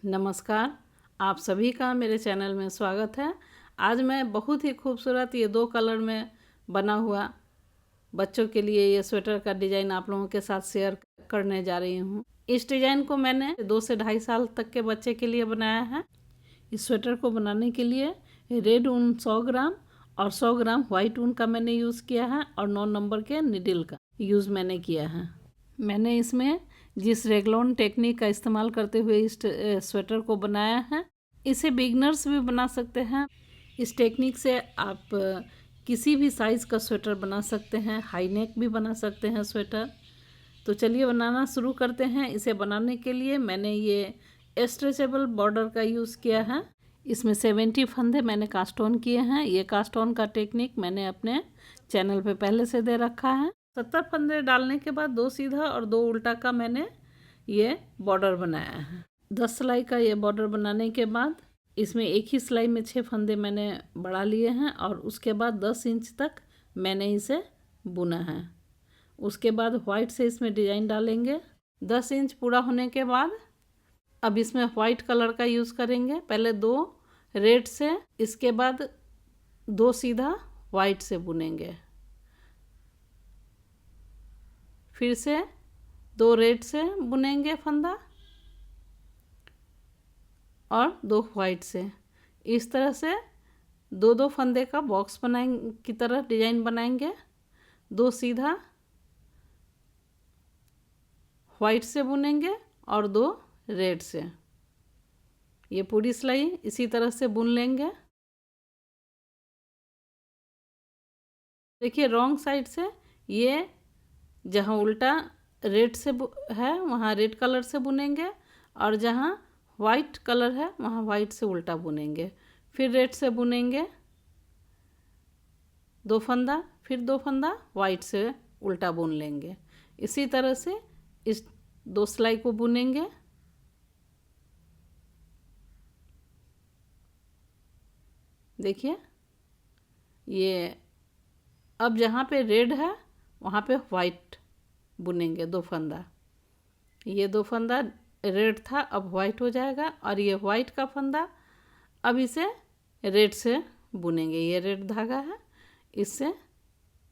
नमस्कार, आप सभी का मेरे चैनल में स्वागत है। आज मैं बहुत ही खूबसूरत ये 2 कलर में बना हुआ बच्चों के लिए ये स्वेटर का डिज़ाइन आप लोगों के साथ शेयर करने जा रही हूँ। इस डिज़ाइन को मैंने 2 से ढाई साल तक के बच्चे के लिए बनाया है। इस स्वेटर को बनाने के लिए रेड ऊन 100 ग्राम और 100 ग्राम वाइट ऊन का मैंने यूज़ किया है और 9 नंबर के निडल का यूज़ मैंने किया है। मैंने इसमें जिस रेगलॉन टेक्निक का इस्तेमाल करते हुए इस स्वेटर को बनाया है, इसे बिगनर्स भी बना सकते हैं। इस टेक्निक से आप किसी भी साइज़ का स्वेटर बना सकते हैं, हाई नेक भी बना सकते हैं स्वेटर। तो चलिए बनाना शुरू करते हैं। इसे बनाने के लिए मैंने ये स्ट्रेचेबल बॉर्डर का यूज़ किया है। इसमें 70 फंदे मैंने कास्ट ऑन किए हैं। ये कास्ट ऑन का टेक्निक मैंने अपने चैनल पे पहले से दे रखा है। 70 फंदे डालने के बाद 2 सीधा और 2 उल्टा का मैंने ये बॉर्डर बनाया है। 10 सिलाई का ये बॉर्डर बनाने के बाद इसमें एक ही सिलाई में 6 फंदे मैंने बढ़ा लिए हैं और उसके बाद 10 इंच तक मैंने इसे बुना है। उसके बाद वाइट से इसमें डिज़ाइन डालेंगे। 10 इंच पूरा होने के बाद अब इसमें वाइट कलर का यूज़ करेंगे। पहले 2 रेड से, इसके बाद 2 सीधा वाइट से बुनेंगे, फिर से 2 रेड से बुनेंगे फंदा और 2 वाइट से। इस तरह से 2-2 फंदे का बॉक्स बनाएंगे की तरह डिज़ाइन बनाएंगे। 2 सीधा वाइट से बुनेंगे और 2 रेड से। ये पूरी सिलाई इसी तरह से बुन लेंगे। देखिए रॉन्ग साइड से ये जहाँ उल्टा रेड से है वहाँ रेड कलर से बुनेंगे और जहाँ वाइट कलर है वहाँ वाइट से उल्टा बुनेंगे। फिर रेड से बुनेंगे 2 फंदा, फिर 2 फंदा वाइट से उल्टा बुन लेंगे। इसी तरह से इस 2 सिलाई को बुनेंगे। देखिए ये अब जहाँ पे रेड है वहाँ पे वाइट बुनेंगे 2 फंदा। ये 2 फंदा रेड था, अब वाइट हो जाएगा और ये वाइट का फंदा अब इसे रेड से बुनेंगे। ये रेड धागा है, इससे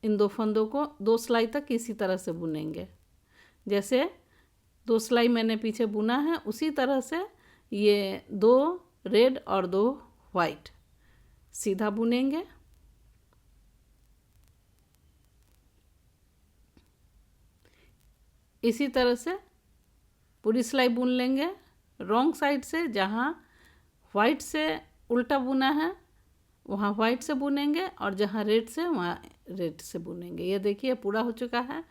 इन 2 फंदों को 2 सिलाई तक इसी तरह से बुनेंगे। जैसे 2 सिलाई मैंने पीछे बुना है उसी तरह से ये 2 रेड और 2 वाइट सीधा बुनेंगे। इसी तरह से पूरी सिलाई बुन लेंगे। रॉन्ग साइड से जहाँ वाइट से उल्टा बुना है वहाँ वाइट से बुनेंगे और जहाँ रेड से वहाँ रेड से बुनेंगे। ये देखिए पूरा हो चुका है।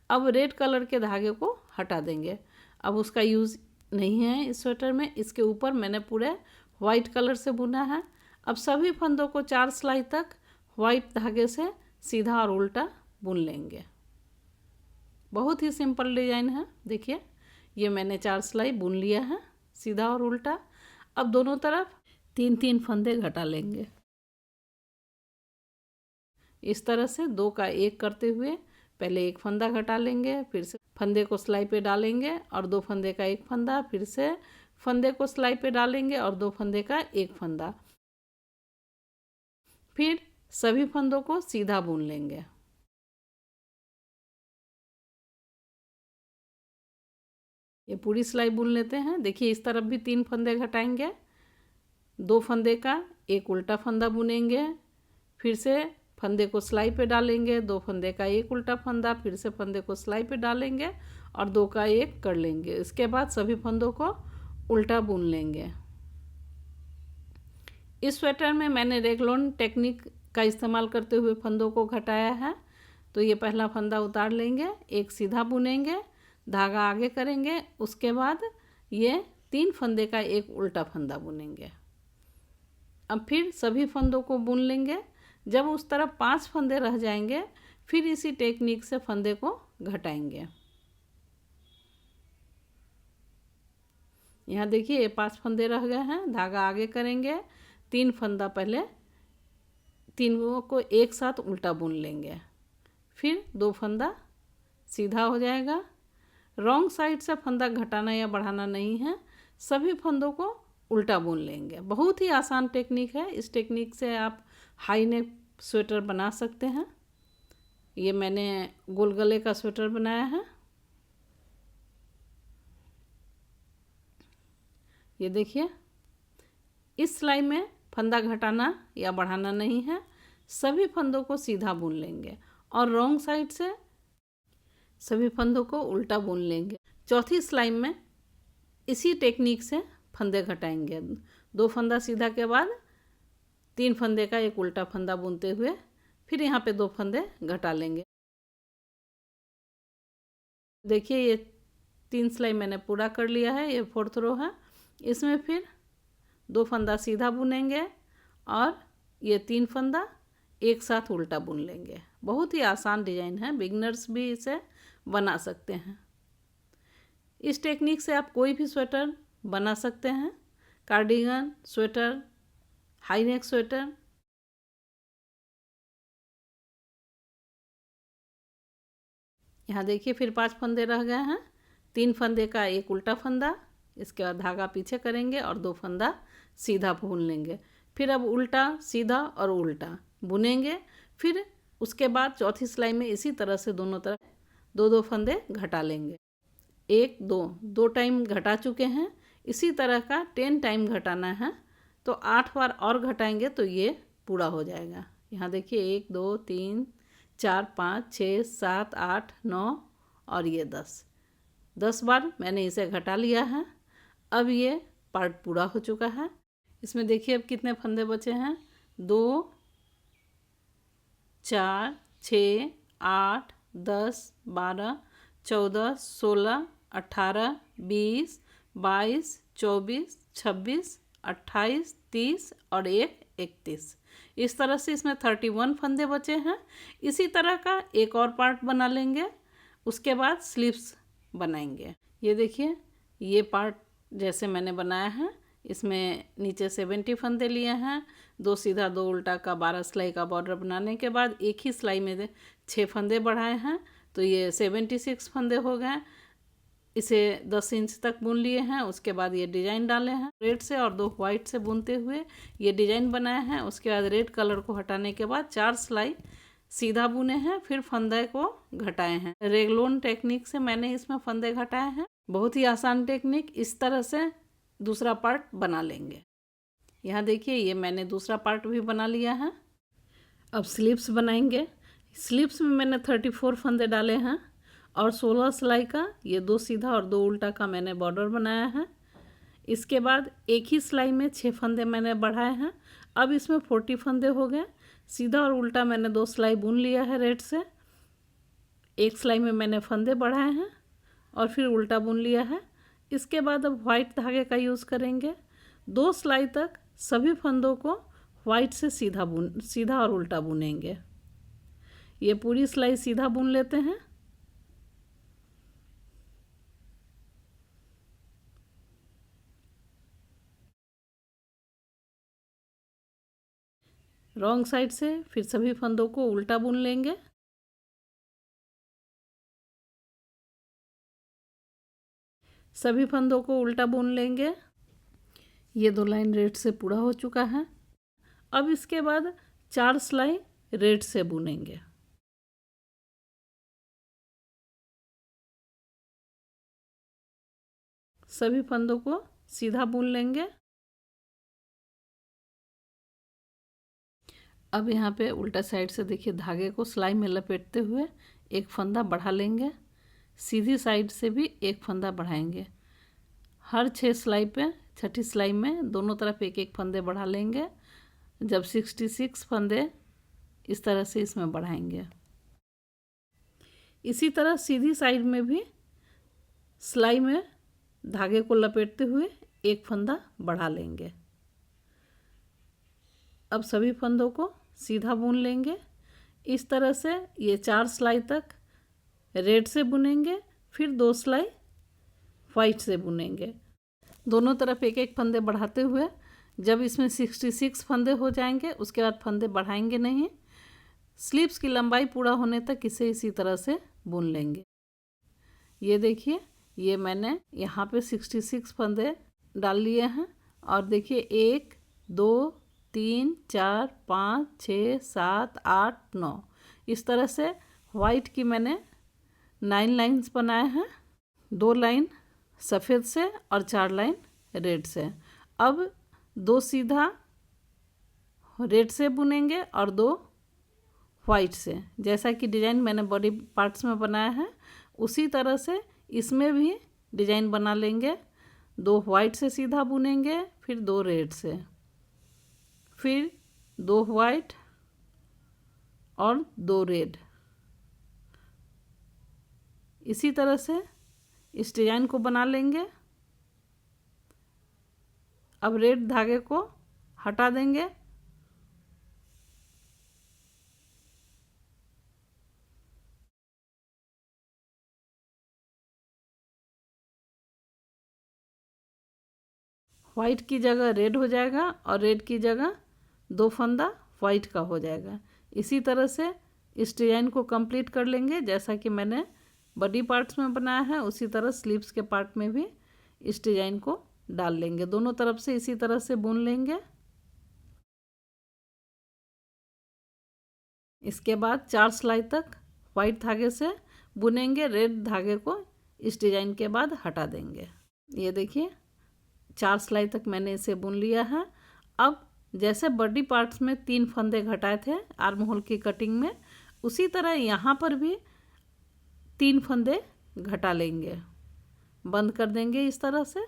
अब रेड कलर के धागे को हटा देंगे। अब उसका यूज़ नहीं है इस स्वेटर में। इसके ऊपर मैंने पूरे वाइट कलर से बुना है। अब सभी फंदों को 4 सिलाई तक वाइट धागे से सीधा और उल्टा बुन लेंगे। बहुत ही सिंपल डिज़ाइन है। देखिए ये मैंने 4 सिलाई बुन लिया है सीधा और उल्टा। अब दोनों तरफ 3-3 फंदे घटा लेंगे। इस तरह से 2 का 1 करते हुए पहले 1 फंदा घटा लेंगे, फिर से फंदे को सिलाई पे डालेंगे और 2 फंदे का 1 फंदा, फिर से फंदे को सिलाई पे डालेंगे और 2 फंदे का 1 फंदा। फिर सभी फंदों को सीधा बुन लेंगे। ये पूरी सिलाई बुन लेते हैं। देखिए इस तरफ भी 3 फंदे घटाएंगे, 2 फंदे का 1 उल्टा फंदा बुनेंगे, फिर से फंदे को सिलाई पे डालेंगे, 2 फंदे का 1 उल्टा फंदा, फिर से फंदे को सिलाई पे डालेंगे और 2 का 1 कर लेंगे। इसके बाद सभी फंदों को उल्टा बुन लेंगे। इस स्वेटर में मैंने रेगलॉन टेक्निक का इस्तेमाल करते हुए फंदों को घटाया है। तो ये पहला फंदा उतार लेंगे, 1 सीधा बुनेंगे, धागा आगे करेंगे, उसके बाद ये 3 फंदे का 1 उल्टा फंदा बुनेंगे। अब फिर सभी फंदों को बुन लेंगे। जब उस तरफ 5 फंदे रह जाएंगे फिर इसी टेक्निक से फंदे को घटाएंगे। यहाँ देखिए ये 5 फंदे रह गए हैं, धागा आगे करेंगे, 3 फंदा पहले 3 को एक साथ उल्टा बुन लेंगे, फिर 2 फंदा सीधा हो जाएगा। रॉन्ग साइड से फंदा घटाना या बढ़ाना नहीं है, सभी फंदों को उल्टा बुन लेंगे। बहुत ही आसान टेक्निक है। इस टेक्निक से आप हाई नेक स्वेटर बना सकते हैं। ये मैंने गोल गले का स्वेटर बनाया है। ये देखिए, इस सिलाई में फंदा घटाना या बढ़ाना नहीं है, सभी फंदों को सीधा बुन लेंगे और रॉन्ग साइड से सभी फंदों को उल्टा बुन लेंगे। चौथी सिलाई में इसी टेक्निक से फंदे घटाएंगे। 2 फंदा सीधा के बाद 3 फंदे का एक उल्टा फंदा बुनते हुए फिर यहाँ पे 2 फंदे घटा लेंगे। देखिए, ये 3 सिलाई मैंने पूरा कर लिया है। ये 4th रो है। इसमें फिर 2 फंदा सीधा बुनेंगे और ये 3 फंदा एक साथ उल्टा बुन लेंगे। बहुत ही आसान डिजाइन है, बिगनर्स भी इसे बना सकते हैं। इस टेक्निक से आप कोई भी स्वेटर बना सकते हैं, cardigan, sweater, high neck sweater. यहाँ देखिए, फिर 5 फंदे रह गए हैं। 3 फंदे का एक उल्टा फंदा, इसके बाद धागा पीछे करेंगे और 2 फंदा सीधा बुन लेंगे। फिर अब उल्टा, सीधा और उल्टा बुनेंगे। फिर उसके बाद चौथी सिलाई में इसी तरह से दोनों तरफ 2-2 फंदे घटा लेंगे। 1, 2 टाइम घटा चुके हैं। इसी तरह का 10 टाइम घटाना है, तो 8 बार और घटाएंगे तो ये पूरा हो जाएगा। यहाँ देखिए, 1, 2, 3, 4, 5, 6, 7, 8, 9 और ये 10 बार मैंने इसे घटा लिया है। अब ये पार्ट पूरा हो चुका है। इसमें देखिए अब कितने फंदे बचे हैं। 2, 4, 6, 8, 10, 12, 14, 16, 18, 20, 22, 24, 26, 28, 30 और 31। इस तरह से इसमें 31 फंदे बचे हैं। इसी तरह का एक और पार्ट बना लेंगे। उसके बाद स्लीव्स बनाएंगे। ये देखिए, ये पार्ट जैसे मैंने बनाया है, इसमें नीचे 70 फंदे लिए हैं। 2 सीधा 2 उल्टा का 12 सिलाई का बॉर्डर बनाने के बाद एक ही सिलाई में 6 फंदे बढ़ाए हैं, तो ये 76 फंदे हो गए। इसे 10 इंच तक बुन लिए हैं। उसके बाद ये डिजाइन डाले हैं रेड से और 2 वाइट से बुनते हुए ये डिजाइन बनाए हैं। उसके बाद रेड कलर को हटाने के बाद 4 सिलाई सीधा बुने हैं, फिर फंदे को घटाए हैं। रेगलोन टेक्निक से मैंने इसमें फंदे घटाए हैं। बहुत ही आसान टेक्निक। इस तरह से दूसरा पार्ट बना लेंगे। यहाँ देखिए, ये मैंने दूसरा पार्ट भी बना लिया है। अब स्लीव्स बनाएंगे। स्लीव्स में मैंने 34 फंदे डाले हैं और 16 सिलाई का ये 2 सीधा और 2 उल्टा का मैंने बॉर्डर बनाया है। इसके बाद एक ही सिलाई में 6 फंदे मैंने बढ़ाए हैं। अब इसमें 40 फंदे हो गए। सीधा और उल्टा मैंने 2 सिलाई बुन लिया है रेड से। एक सिलाई में मैंने फंदे बढ़ाए हैं और फिर उल्टा बुन लिया है। इसके बाद अब वाइट धागे का यूज़ करेंगे। 2 सिलाई तक सभी फंदों को वाइट से सीधा और उल्टा बुनेंगे। ये पूरी सिलाई सीधा बुन लेते हैं। रॉन्ग साइड से फिर सभी फंदों को उल्टा बुन लेंगे। सभी फंदों को उल्टा बुन लेंगे। ये 2 लाइन रेड से पूरा हो चुका है। अब इसके बाद 4 सिलाई रेड से बुनेंगे। सभी फंदों को सीधा बुन लेंगे। अब यहाँ पे उल्टा साइड से देखिए, धागे को सिलाई में लपेटते हुए एक फंदा बढ़ा लेंगे। सीधी साइड से भी एक फंदा बढ़ाएंगे। हर 6 सिलाई पे छठी सिलाई में दोनों तरफ एक एक फंदे बढ़ा लेंगे। जब 66 फंदे इस तरह से इसमें बढ़ाएंगे। इसी तरह सीधी साइड में भी सिलाई में धागे को लपेटते हुए एक फंदा बढ़ा लेंगे। अब सभी फंदों को सीधा बुन लेंगे। इस तरह से ये 4 सिलाई तक रेड से बुनेंगे, फिर 2 सिलाई वाइट से बुनेंगे। दोनों तरफ एक एक फंदे बढ़ाते हुए जब इसमें 66 फंदे हो जाएंगे उसके बाद फंदे बढ़ाएंगे नहीं। स्लीव्स की लंबाई पूरा होने तक इसे इसी तरह से बुन लेंगे। ये देखिए, ये मैंने यहाँ पे 66 फंदे डाल लिए हैं। और देखिए 1 2 3 4 5 6 7 8 9, इस तरह से वाइट की मैंने 9 लाइंस बनाए हैं। 2 लाइन सफ़ेद से और 4 लाइन रेड से। अब 2 सीधा रेड से बुनेंगे और 2 वाइट से। जैसा कि डिज़ाइन मैंने बॉडी पार्ट्स में बनाया है उसी तरह से इसमें भी डिज़ाइन बना लेंगे। 2 वाइट से सीधा बुनेंगे, फिर 2 रेड से, फिर 2 वाइट और 2 रेड। इसी तरह से इस डिज़ाइन को बना लेंगे। अब रेड धागे को हटा देंगे। वाइट की जगह रेड हो जाएगा और रेड की जगह 2 फंदा वाइट का हो जाएगा। इसी तरह से इस डिज़ाइन को कंप्लीट कर लेंगे। जैसा कि मैंने बॉडी पार्ट्स में बनाया है उसी तरह स्लीव्स के पार्ट में भी इस डिज़ाइन को डाल लेंगे। दोनों तरफ से इसी तरह से बुन लेंगे। इसके बाद 4 सिलाई तक वाइट धागे से बुनेंगे। रेड धागे को इस डिज़ाइन के बाद हटा देंगे। ये देखिए 4 सिलाई तक मैंने इसे बुन लिया है। अब जैसे बॉडी पार्ट्स में 3 फंदे घटाए थे आर्म होल की कटिंग में, उसी तरह यहाँ पर भी 3 फंदे घटा लेंगे। बंद कर देंगे इस तरह से।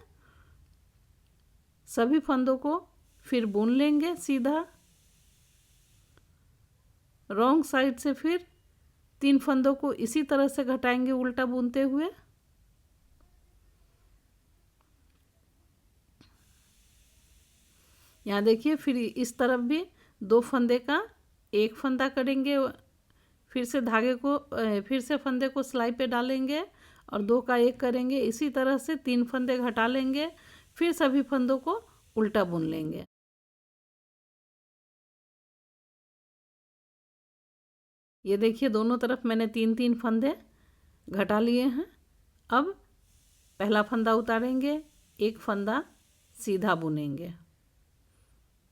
सभी फंदों को फिर बुन लेंगे सीधा। रॉन्ग साइड से फिर 3 फंदों को इसी तरह से घटाएंगे उल्टा बुनते हुए। यहाँ देखिए फिर इस तरफ भी 2 फंदे का 1 फंदा करेंगे। फिर से धागे को फिर से फंदे को सिलाई पे डालेंगे और 2 का 1 करेंगे। इसी तरह से 3 फंदे घटा लेंगे। फिर सभी फंदों को उल्टा बुन लेंगे। ये देखिए दोनों तरफ मैंने 3-3 फंदे घटा लिए हैं। अब पहला फंदा उतारेंगे, 1 फंदा सीधा बुनेंगे,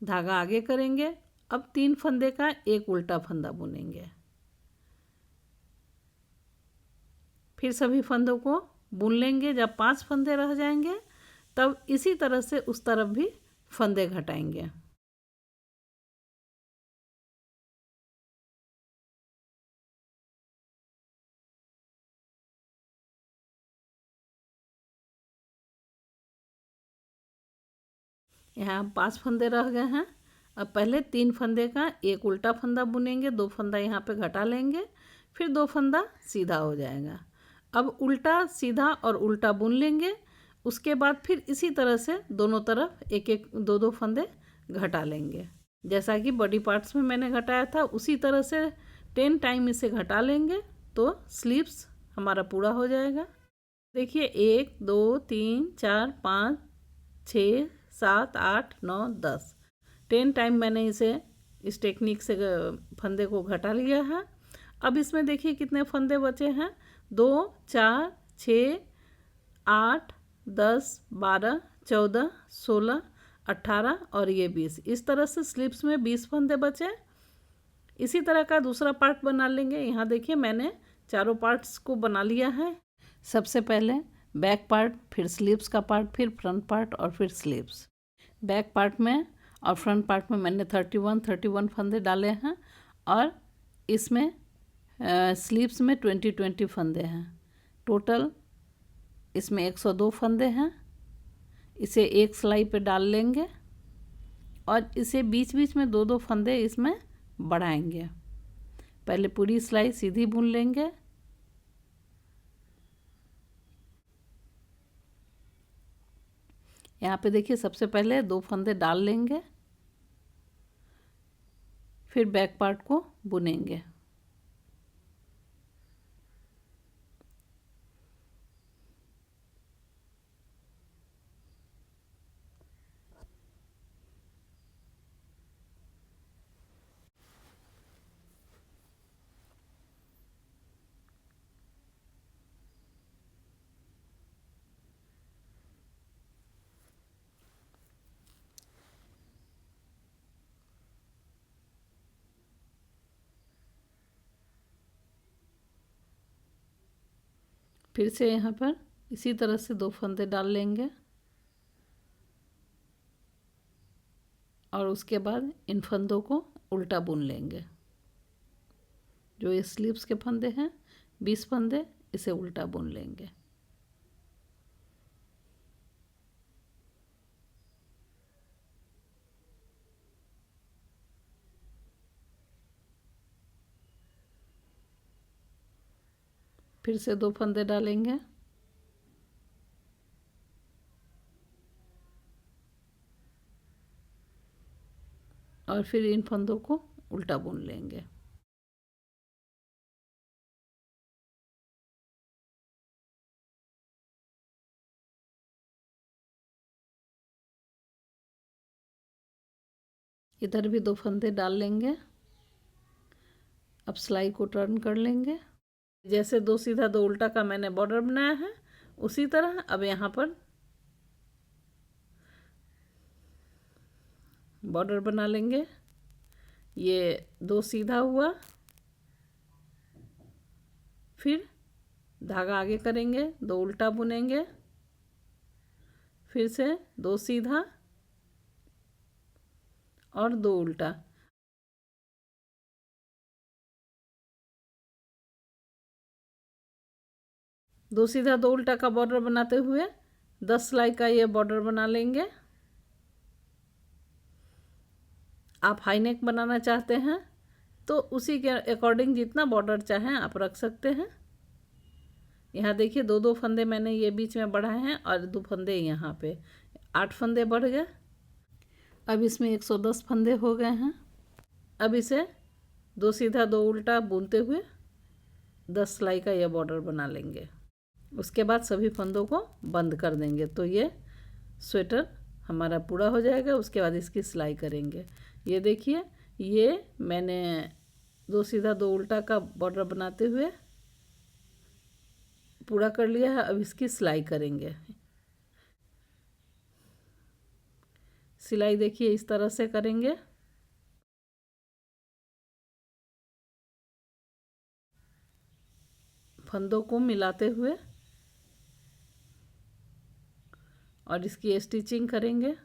धागा आगे करेंगे। अब 3 फंदे का 1 उल्टा फंदा बुनेंगे। फिर सभी फंदों को बुन लेंगे। जब 5 फंदे रह जाएंगे तब इसी तरह से उस तरफ भी फंदे घटाएंगे। यहाँ 5 फंदे रह गए हैं। अब पहले 3 फंदे का 1 उल्टा फंदा बुनेंगे, 2 फंदा यहाँ पे घटा लेंगे, फिर 2 फंदा सीधा हो जाएगा। अब उल्टा सीधा और उल्टा बुन लेंगे। उसके बाद फिर इसी तरह से दोनों तरफ 1-1 2-2 फंदे घटा लेंगे। जैसा कि बॉडी पार्ट्स में मैंने घटाया था उसी तरह से 10 टाइम इसे घटा लेंगे तो स्लीव्स हमारा पूरा हो जाएगा। देखिए 1 2 3 4 5 6 7 8 9 10 10 टाइम मैंने इसे इस टेक्निक से फंदे को घटा लिया है। अब इसमें देखिए कितने फंदे बचे हैं। 2 4 6 8 10 12 14 16 18 और ये 20। इस तरह से स्लिप्स में 20 फंदे बचे। इसी तरह का दूसरा पार्ट बना लेंगे। यहाँ देखिए मैंने चारों पार्ट्स को बना लिया है। सबसे पहले बैक पार्ट, फिर स्लीव्स का पार्ट, फिर फ्रंट पार्ट और फिर स्लीव्स। बैक पार्ट में और फ्रंट पार्ट में मैंने 31 फंदे डाले हैं और इसमें स्लीव्स में 20 फंदे हैं। टोटल इसमें 102 फंदे हैं। इसे एक सिलाई पे डाल लेंगे और इसे बीच बीच में 2-2 फंदे इसमें बढ़ाएंगे। पहले पूरी सिलाई सीधी बुन लेंगे। यहाँ पे देखिए सबसे पहले 2 फंदे डाल लेंगे, फिर बैक पार्ट को बुनेंगे। फिर से यहाँ पर इसी तरह से 2 फंदे डाल लेंगे और उसके बाद इन फंदों को उल्टा बुन लेंगे। जो ये स्लीव्स के फंदे हैं 20 फंदे, इसे उल्टा बुन लेंगे। फिर से 2 फंदे डालेंगे और फिर इन फंदों को उल्टा बुन लेंगे। इधर भी 2 फंदे डाल लेंगे। अब सिलाई को टर्न कर लेंगे। जैसे 2 सीधा 2 उल्टा का मैंने बॉर्डर बनाया है, उसी तरह अब यहाँ पर बॉर्डर बना लेंगे। ये 2 सीधा हुआ, फिर धागा आगे करेंगे, 2 उल्टा बुनेंगे, फिर से 2 सीधा और 2 उल्टा। दो सीधा 2 उल्टा का बॉर्डर बनाते हुए 10 सिलाई का ये बॉर्डर बना लेंगे। आप हाई नेक बनाना चाहते हैं तो उसी के अकॉर्डिंग जितना बॉर्डर चाहें आप रख सकते हैं। यहाँ देखिए 2-2 फंदे मैंने ये बीच में बढ़ाए हैं और 2 फंदे यहाँ पे, 8 फंदे बढ़ गए। अब इसमें 110 फंदे हो गए हैं। अब इसे 2 सीधा 2 उल्टा बुनते हुए 10 सिलाई का यह बॉर्डर बना लेंगे। उसके बाद सभी फंदों को बंद कर देंगे तो ये स्वेटर हमारा पूरा हो जाएगा। उसके बाद इसकी सिलाई करेंगे। ये देखिए, ये मैंने 2 सीधा 2 उल्टा का बॉर्डर बनाते हुए पूरा कर लिया है। अब इसकी सिलाई करेंगे। सिलाई देखिए इस तरह से करेंगे। फंदों को मिलाते हुए और इसकी स्टिचिंग करेंगे।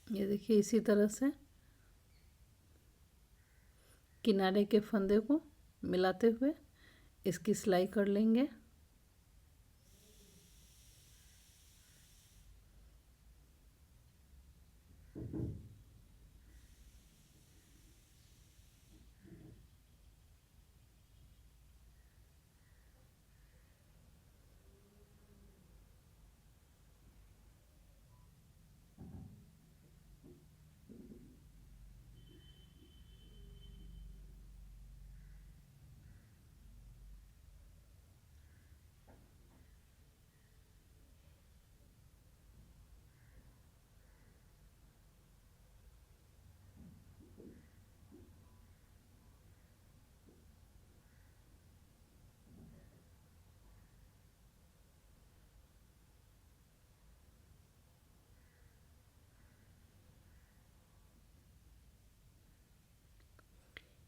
ये देखिए इसी तरह से किनारे के फंदे को मिलाते हुए इसकी सिलाई कर लेंगे।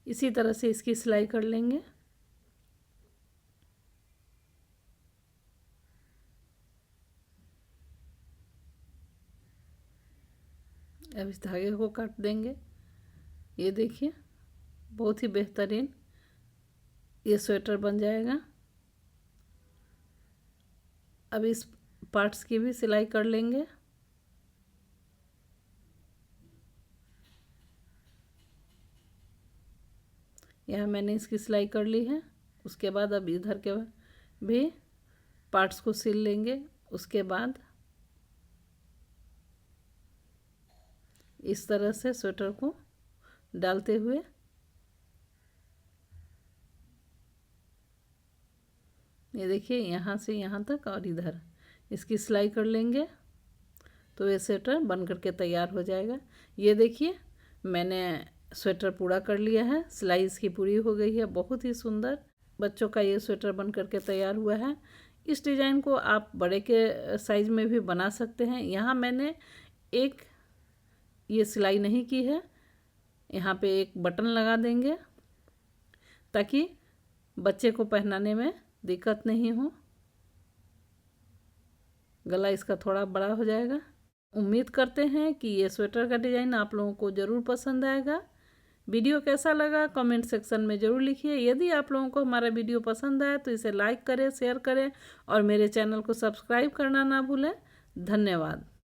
इसी तरह से इसकी सिलाई कर लेंगे। अब इस धागे को काट देंगे। ये देखिए बहुत ही बेहतरीन ये स्वेटर बन जाएगा। अब इस पार्ट्स की भी सिलाई कर लेंगे। यहाँ मैंने इसकी सिलाई कर ली है। उसके बाद अब इधर के भी पार्ट्स को सिल लेंगे। उसके बाद इस तरह से स्वेटर को डालते हुए ये देखिए यहाँ से यहाँ तक और इधर इसकी सिलाई कर लेंगे। तो ये स्वेटर बन करके तैयार हो जाएगा। ये देखिए मैंने स्वेटर पूरा कर लिया है, सिलाई इसकी पूरी हो गई है। बहुत ही सुंदर बच्चों का ये स्वेटर बन करके तैयार हुआ है। इस डिज़ाइन को आप बड़े के साइज़ में भी बना सकते हैं। यहाँ मैंने एक ये सिलाई नहीं की है, यहाँ पे एक बटन लगा देंगे ताकि बच्चे को पहनाने में दिक्कत नहीं हो। गला इसका थोड़ा बड़ा हो जाएगा। उम्मीद करते हैं कि ये स्वेटर का डिज़ाइन आप लोगों को ज़रूर पसंद आएगा। वीडियो कैसा लगा कमेंट सेक्शन में ज़रूर लिखिए। यदि आप लोगों को हमारा वीडियो पसंद आए तो इसे लाइक करें, शेयर करें और मेरे चैनल को सब्सक्राइब करना ना भूलें। धन्यवाद।